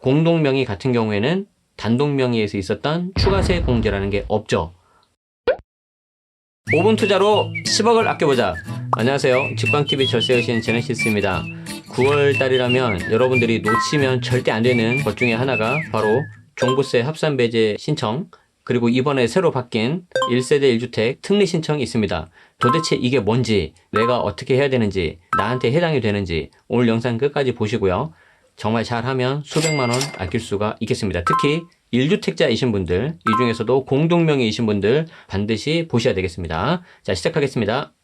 공동명의 같은 경우에는 단독명의에서 있었던 추가세 공제라는 게 없죠. 5분 투자로 10억을 아껴보자. 안녕하세요. 직방TV 절세여신 제네시스입니다. 9월달이라면 여러분들이 놓치면 절대 안 되는 것 중에 하나가 바로 종부세 합산배제 신청, 그리고 이번에 새로 바뀐 1세대 1주택 특례 신청이 있습니다. 도대체 이게 뭔지, 내가 어떻게 해야 되는지, 나한테 해당이 되는지 오늘 영상 끝까지 보시고요. 정말 잘하면 수백만원 아낄 수가 있겠습니다. 특히 1주택자이신 분들, 이 중에서도 공동명의이신 분들 반드시 보셔야 되겠습니다. 자, 시작하겠습니다.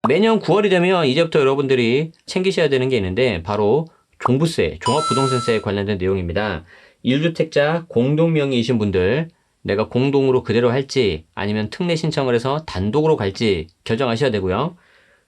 매년 9월이 되면 이제부터 여러분들이 챙기셔야 되는 게 있는데 바로 종부세, 종합부동산세에 관련된 내용입니다. 1주택자 공동명의이신 분들, 내가 공동으로 그대로 할지 아니면 특례 신청을 해서 단독으로 갈지 결정하셔야 되고요.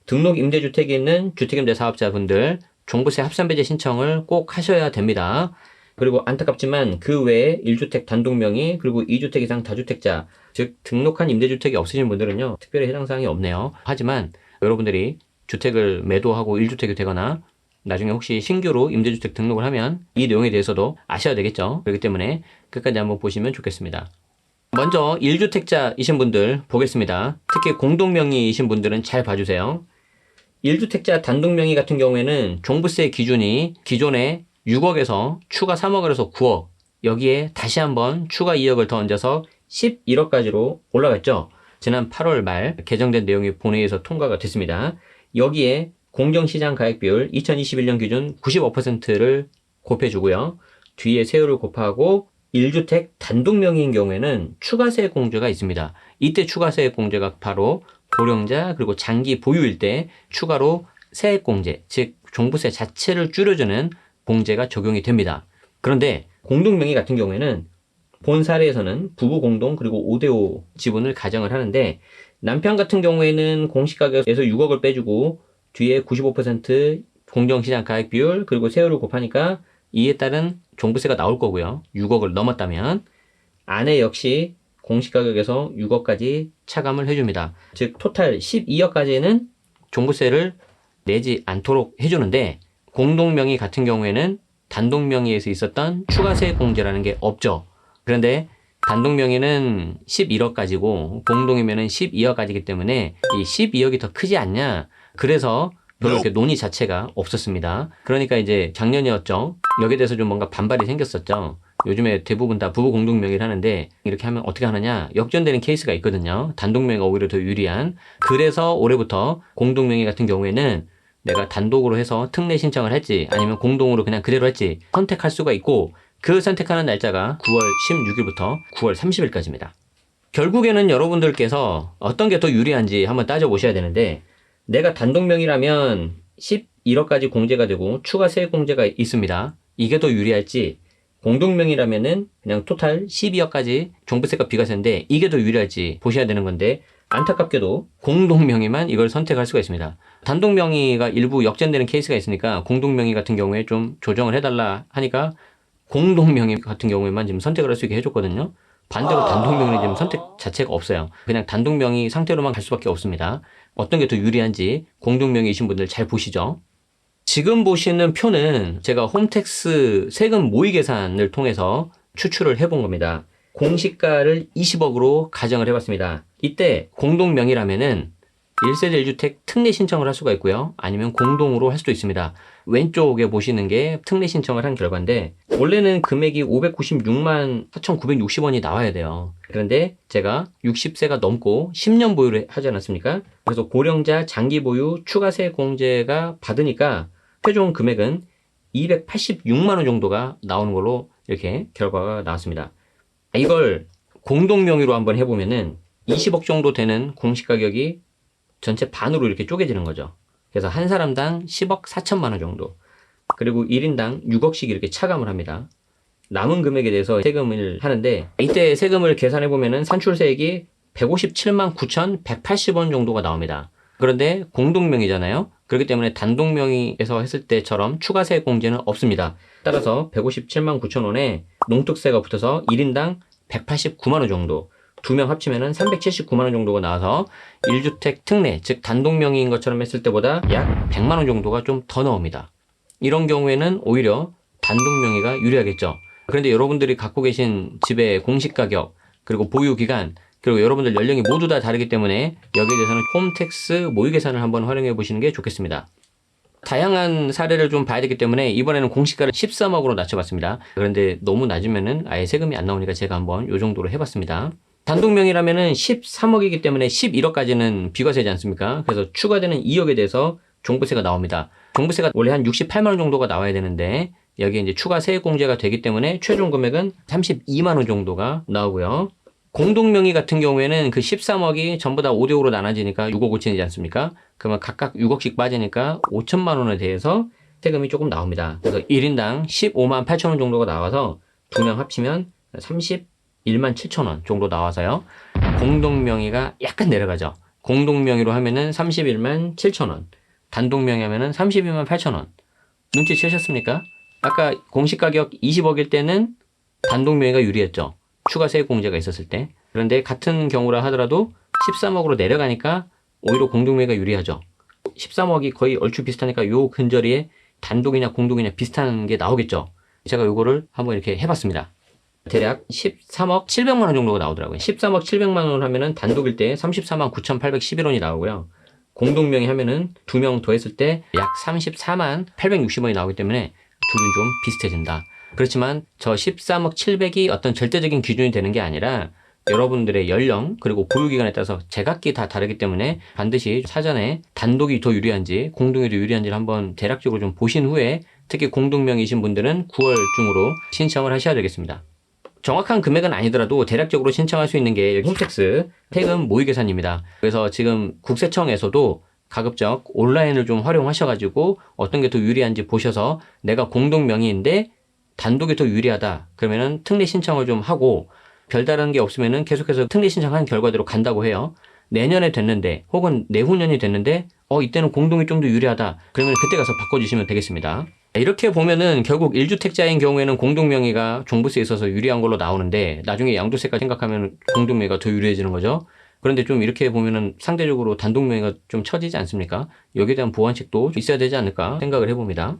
등록 임대주택이 있는 주택임대사업자분들, 종부세 합산배제 신청을 꼭 하셔야 됩니다. 그리고 안타깝지만 그 외에 1주택 단독명의, 그리고 2주택 이상 다주택자, 즉 등록한 임대주택이 없으신 분들은요, 특별히 해당사항이 없네요. 하지만 여러분들이 주택을 매도하고 1주택이 되거나 나중에 혹시 신규로 임대주택 등록을 하면 이 내용에 대해서도 아셔야 되겠죠. 그렇기 때문에 끝까지 한번 보시면 좋겠습니다. 먼저 1주택자이신 분들 보겠습니다. 특히 공동명의이신 분들은 잘 봐주세요. 1주택자 단독명의 같은 경우에는 종부세 기준이 기존에 6억에서 추가 3억을 해서 9억, 여기에 다시 한번 추가 2억을 더 얹어서 11억까지로 올라갔죠. 지난 8월 말 개정된 내용이 본회의에서 통과가 됐습니다. 여기에 공정시장 가액비율 2021년 기준 95%를 곱해주고요. 뒤에 세율을 곱하고 1주택 단독명의인 경우에는 추가세 공제가 있습니다. 이때 추가세 공제가 바로 고령자 그리고 장기 보유일 때 추가로 세액 공제, 즉 종부세 자체를 줄여주는 공제가 적용이 됩니다. 그런데 공동명의 같은 경우에는 본 사례에서는 부부 공동 그리고 5대5 지분을 가정을 하는데 남편 같은 경우에는 공시가격에서 6억을 빼주고 뒤에 95% 공정시장 가액비율 그리고 세율을 곱하니까 이에 따른 종부세가 나올 거고요. 6억을 넘었다면 아내 역시 공시가격에서 6억까지 차감을 해줍니다. 즉 토탈 12억까지는 종부세를 내지 않도록 해주는데 공동명의 같은 경우에는 단독명의에서 있었던 추가세 공제라는 게 없죠. 그런데 단독명의는 11억까지고 공동이면은 12억까지이기 때문에 이 12억이 더 크지 않냐. 그래서 별로 이렇게 논의 자체가 없었습니다. 그러니까 이제 작년이었죠. 여기에 대해서 좀 뭔가 반발이 생겼었죠. 요즘에 대부분 다 부부 공동명의를 하는데 이렇게 하면 어떻게 하느냐, 역전되는 케이스가 있거든요. 단독명의가 오히려 더 유리한. 그래서 올해부터 공동명의 같은 경우에는 내가 단독으로 해서 특례 신청을 할지 아니면 공동으로 그냥 그대로 할지 선택할 수가 있고, 그 선택하는 날짜가 9월 16일부터 9월 30일까지입니다. 결국에는 여러분들께서 어떤 게 더 유리한지 한번 따져보셔야 되는데, 내가 단독명의라면 11억까지 공제가 되고 추가 세액 공제가 있습니다. 이게 더 유리할지, 공동명의라면은 그냥 토탈 12억까지 종부세가 비과세인데 이게 더 유리할지 보셔야 되는 건데, 안타깝게도 공동명의만 이걸 선택할 수가 있습니다. 단독명의가 일부 역전되는 케이스가 있으니까 공동명의 같은 경우에 좀 조정을 해달라 하니까 공동명의 같은 경우에만 지금 선택을 할 수 있게 해줬거든요. 반대로 단독명의는 지금 선택 자체가 없어요. 그냥 단독명의 상태로만 갈 수밖에 없습니다. 어떤 게 더 유리한지 공동명의이신 분들 잘 보시죠. 지금 보시는 표는 제가 홈택스 세금 모의 계산을 통해서 추출을 해본 겁니다. 공시가를 20억으로 가정을 해봤습니다. 이때 공동명의라면은 1세대 1주택 특례 신청을 할 수가 있고요. 아니면 공동으로 할 수도 있습니다. 왼쪽에 보시는 게 특례 신청을 한 결과인데, 원래는 금액이 596만 4,960원이 나와야 돼요. 그런데 제가 60세가 넘고 10년 보유를 하지 않았습니까? 그래서 고령자 장기 보유 추가세 공제가 받으니까 최종 금액은 286만 원 정도가 나오는 걸로 이렇게 결과가 나왔습니다. 이걸 공동명의로 한번 해보면은 20억 정도 되는 공시가격이 전체 반으로 이렇게 쪼개지는 거죠. 그래서 한 사람당 10억 4천만 원 정도, 그리고 1인당 6억씩 이렇게 차감을 합니다. 남은 금액에 대해서 세금을 하는데, 이때 세금을 계산해 보면은 산출세액이 157만 9,180원 정도가 나옵니다. 그런데 공동명의잖아요. 그렇기 때문에 단독명의에서 했을 때처럼 추가세 공제는 없습니다. 따라서 157만 9천 원에 농특세가 붙어서 1인당 189만 원 정도, 두 명 합치면은 379만 원 정도가 나와서 1주택 특례, 즉 단독명의인 것처럼 했을 때보다 약 100만 원 정도가 좀 더 나옵니다. 이런 경우에는 오히려 단독 명의가 유리하겠죠. 그런데 여러분들이 갖고 계신 집의 공시가격, 그리고 보유기간, 그리고 여러분들 연령이 모두 다 다르기 때문에 여기에 대해서는 홈택스 모의계산을 한번 활용해 보시는 게 좋겠습니다. 다양한 사례를 좀 봐야 되기 때문에 이번에는 공시가를 13억으로 낮춰봤습니다. 그런데 너무 낮으면은 아예 세금이 안 나오니까 제가 한번 이 정도로 해봤습니다. 단독 명의라면은 13억이기 때문에 11억까지는 비과세지 않습니까? 그래서 추가되는 2억에 대해서 종부세가 나옵니다. 종부세가 원래 한 68만 원 정도가 나와야 되는데 여기에 이제 추가 세액공제가 되기 때문에 최종 금액은 32만 원 정도가 나오고요. 공동명의 같은 경우에는 그 13억이 전부 다 5대5로 나눠지니까 6억 5천이지 않습니까? 그러면 각각 6억씩 빠지니까 5천만 원에 대해서 세금이 조금 나옵니다. 그래서 1인당 15만 8천 원 정도가 나와서 2명 합치면 31만 7천 원 정도 나와서요. 공동명의가 약간 내려가죠. 공동명의로 하면은 31만 7천 원, 단독명의 하면은 32만 8천 원. 눈치채셨습니까? 아까 공시가격 20억일 때는 단독명의가 유리했죠. 추가 세액 공제가 있었을 때. 그런데 같은 경우라 하더라도 13억으로 내려가니까 오히려 공동명의가 유리하죠. 13억이 거의 얼추 비슷하니까 요 근저리에 단독이냐 공동이냐 비슷한 게 나오겠죠. 제가 요거를 한번 이렇게 해봤습니다. 대략 13억 700만 원 정도가 나오더라고요. 13억 700만 원 하면은 단독일 때 34만 9,811원이 나오고요. 공동명의 하면은 2명 더했을 때 약 34만 860원이 나오기 때문에 둘은 좀 비슷해진다. 그렇지만 저 13억 700이 어떤 절대적인 기준이 되는 게 아니라 여러분들의 연령 그리고 보유기간에 따라서 제각기 다 다르기 때문에 반드시 사전에 단독이 더 유리한지 공동이 더 유리한지를 한번 대략적으로 좀 보신 후에 특히 공동명의이신 분들은 9월 중으로 신청을 하셔야 되겠습니다. 정확한 금액은 아니더라도 대략적으로 신청할 수 있는 게 홈택스 세금 모의계산입니다. 그래서 지금 국세청에서도 가급적 온라인을 좀 활용하셔가지고 어떤 게 더 유리한지 보셔서 내가 공동명의인데 단독이 더 유리하다 그러면은 특례 신청을 좀 하고 별다른 게 없으면은 계속해서 특례 신청한 결과대로 간다고 해요. 내년에 됐는데 혹은 내후년이 됐는데 이때는 공동이 좀 더 유리하다 그러면 그때 가서 바꿔주시면 되겠습니다. 이렇게 보면은 결국 1주택자인 경우에는 공동명의가 종부세에 있어서 유리한 걸로 나오는데 나중에 양도세까지 생각하면 공동명의가 더 유리해지는 거죠. 그런데 좀 이렇게 보면은 상대적으로 단독명의가 좀 처지지 않습니까? 여기에 대한 보완책도 있어야 되지 않을까 생각을 해봅니다.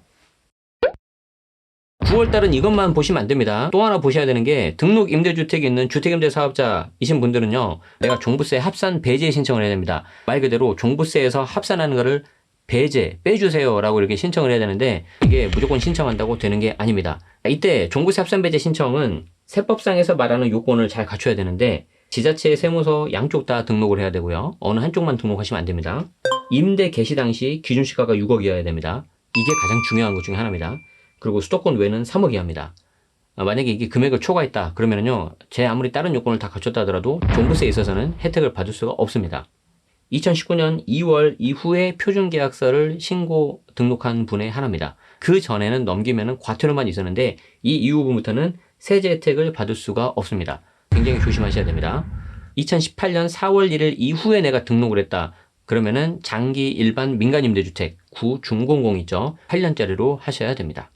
9월달은 이것만 보시면 안 됩니다. 또 하나 보셔야 되는 게 등록 임대주택이 있는 주택임대 사업자이신 분들은요. 내가 종부세 합산 배제 신청을 해야 됩니다. 말 그대로 종부세에서 합산하는 거를 배제, 빼주세요 라고 이렇게 신청을 해야 되는데 이게 무조건 신청한다고 되는 게 아닙니다. 이때 종부세 합산 배제 신청은 세법상에서 말하는 요건을 잘 갖춰야 되는데 지자체 세무서 양쪽 다 등록을 해야 되고요. 어느 한쪽만 등록하시면 안 됩니다. 임대 개시 당시 기준시가가 6억이어야 됩니다. 이게 가장 중요한 것 중에 하나입니다. 그리고 수도권 외는 3억 이하입니다. 만약에 이게 금액을 초과했다 그러면은요 제 아무리 다른 요건을 다 갖췄다 하더라도 종부세에 있어서는 혜택을 받을 수가 없습니다. 2019년 2월 이후에 표준계약서를 신고 등록한 분의 하나입니다. 그 전에는 넘기면은 과태료만 있었는데 이 이후부터는 세제 혜택을 받을 수가 없습니다. 굉장히 조심하셔야 됩니다. 2018년 4월 1일 이후에 내가 등록을 했다. 그러면은 장기 일반 민간임대주택 구중공공 있죠. 8년짜리로 하셔야 됩니다.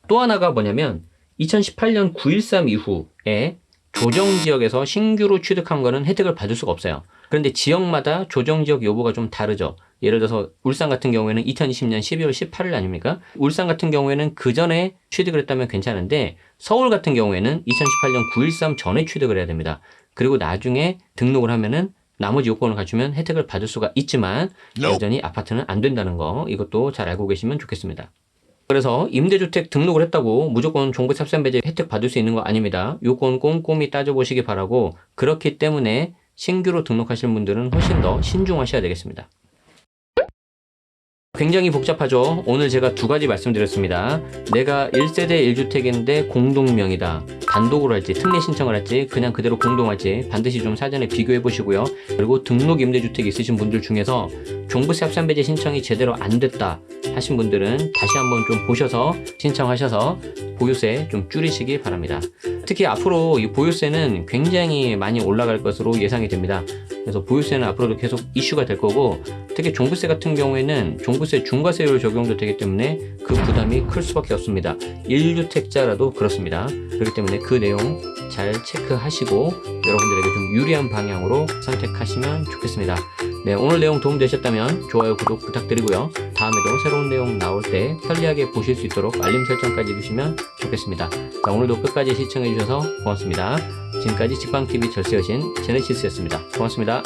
또 하나가 뭐냐면 2018년 9.13 이후에 조정지역에서 신규로 취득한 거는 혜택을 받을 수가 없어요. 그런데 지역마다 조정지역 여부가 좀 다르죠. 예를 들어서 울산 같은 경우에는 2020년 12월 18일 아닙니까? 울산 같은 경우에는 그 전에 취득을 했다면 괜찮은데 서울 같은 경우에는 2018년 9.13 전에 취득을 해야 됩니다. 그리고 나중에 등록을 하면은 나머지 요건을 갖추면 혜택을 받을 수가 있지만 여전히 아파트는 안 된다는 거 이것도 잘 알고 계시면 좋겠습니다. 그래서 임대주택 등록을 했다고 무조건 종부세 합산 배제 혜택 받을 수 있는 거 아닙니다. 요건 꼼꼼히 따져보시기 바라고 그렇기 때문에 신규로 등록하실 분들은 훨씬 더 신중하셔야 되겠습니다. 굉장히 복잡하죠. 오늘 제가 두 가지 말씀드렸습니다. 내가 1세대 1주택인데 공동명의다. 단독으로 할지 특례 신청을 할지 그냥 그대로 공동할지 반드시 좀 사전에 비교해 보시고요. 그리고 등록 임대주택 있으신 분들 중에서 종부세 합산 배제 신청이 제대로 안 됐다 하신 분들은 다시 한번 좀 보셔서 신청하셔서 보유세 좀 줄이시기 바랍니다. 특히 앞으로 이 보유세는 굉장히 많이 올라갈 것으로 예상이 됩니다. 그래서 보유세는 앞으로도 계속 이슈가 될 거고 특히 종부세 같은 경우에는 종부세 중과세율 적용도 되기 때문에 그 부담이 클 수밖에 없습니다. 1주택자라도 그렇습니다. 그렇기 때문에 그 내용 잘 체크하시고 여러분들에게 좀 유리한 방향으로 선택하시면 좋겠습니다. 네, 오늘 내용 도움되셨다면 좋아요, 구독 부탁드리고요. 다음에도 새로운 내용 나올 때 편리하게 보실 수 있도록 알림 설정까지 해주시면 좋겠습니다. 자, 오늘도 끝까지 시청해주셔서 고맙습니다. 지금까지 직방TV 절세여신 제네시스였습니다. 고맙습니다.